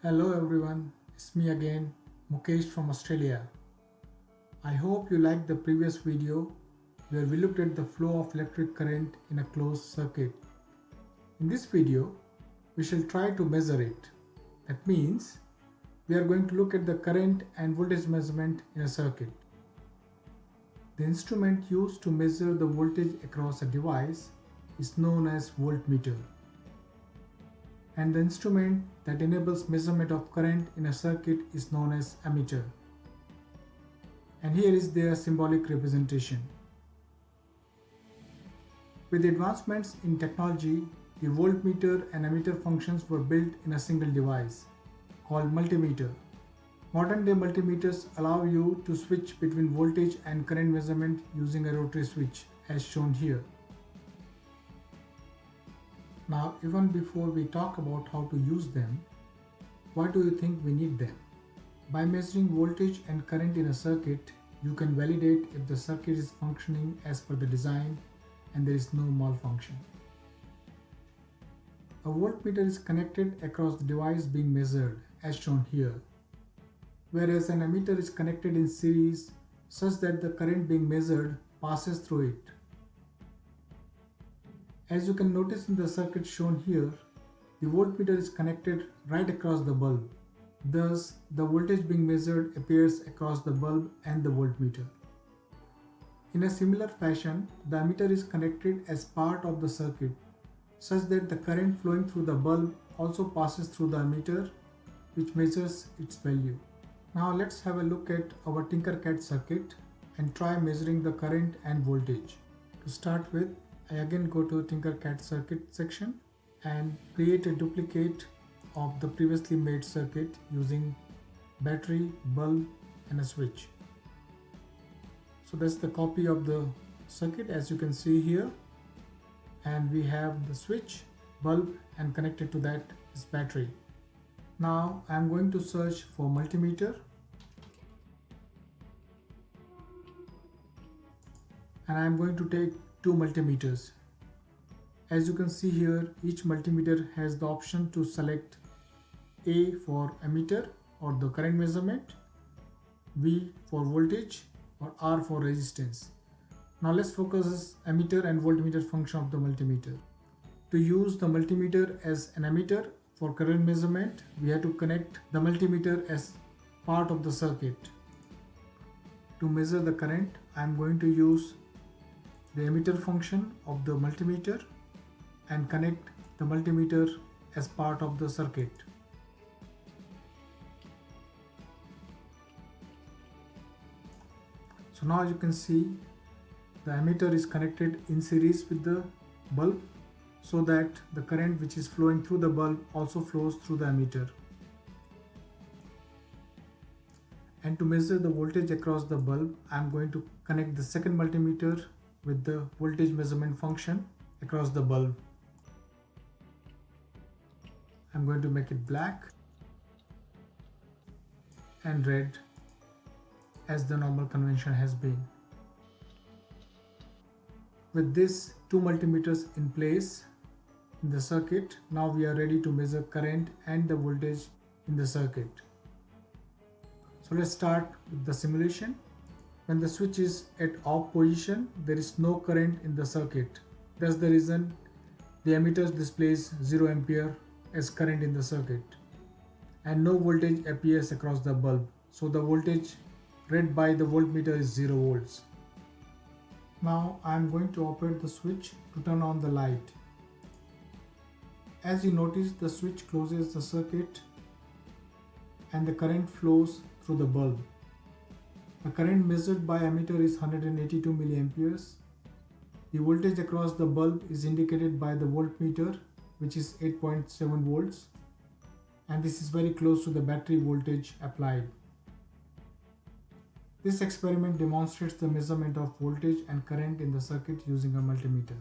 Hello everyone, it's me again, Mukesh from Australia. I hope you liked the previous video where we looked at the flow of electric current in a closed circuit. In this video, we shall try to measure it. That means, we are going to look at the current and voltage measurement in a circuit. The instrument used to measure the voltage across a device is known as voltmeter. And the instrument that enables measurement of current in a circuit is known as ammeter. And here is their symbolic representation. With the advancements in technology, the voltmeter and ammeter functions were built in a single device called multimeter. Modern day multimeters allow you to switch between voltage and current measurement using a rotary switch as shown here. Now, even before we talk about how to use them, why do you think we need them? By measuring voltage and current in a circuit, you can validate if the circuit is functioning as per the design and there is no malfunction. A voltmeter is connected across the device being measured as shown here, whereas an ammeter is connected in series such that the current being measured passes through it. As you can notice in the circuit shown here, the voltmeter is connected right across the bulb. Thus, the voltage being measured appears across the bulb and the voltmeter. In a similar fashion, the ammeter is connected as part of the circuit, such that the current flowing through the bulb also passes through the ammeter, which measures its value. Now let's have a look at our Tinkercad circuit and try measuring the current and voltage. To start with, I again go to Tinkercad circuit section and create a duplicate of the previously made circuit using battery, bulb and a switch. So that's the copy of the circuit as you can see here, and we have the switch, bulb, and connected to that is battery. Now I am going to search for multimeter and I am going to take two multimeters. As you can see here, each multimeter has the option to select A for ammeter or the current measurement, V for voltage, or R for resistance. Now let's focus on ammeter and voltmeter function of the multimeter. To use the multimeter as an ammeter for current measurement, we have to connect the multimeter as part of the circuit. To measure the current, I am going to use the ammeter function of the multimeter and connect the multimeter as part of the circuit. So now you can see the ammeter is connected in series with the bulb so that the current which is flowing through the bulb also flows through the ammeter. And to measure the voltage across the bulb, I am going to connect the second multimeter with the voltage measurement function across the bulb. I'm going to make it black and red as the normal convention has been. With this two multimeters in place in the circuit, now we are ready to measure current and the voltage in the circuit. So let's start with the simulation. When the switch is at off position, there is no current in the circuit. That's the reason the ammeter displays 0 ampere as current in the circuit. And no voltage appears across the bulb. So the voltage read by the voltmeter is 0 volts. Now I am going to operate the switch to turn on the light. As you notice, the switch closes the circuit and the current flows through the bulb. The current measured by ammeter is 182 milliamperes. The voltage across the bulb is indicated by the voltmeter, which is 8.7 volts, and this is very close to the battery voltage applied. This experiment demonstrates the measurement of voltage and current in the circuit using a multimeter.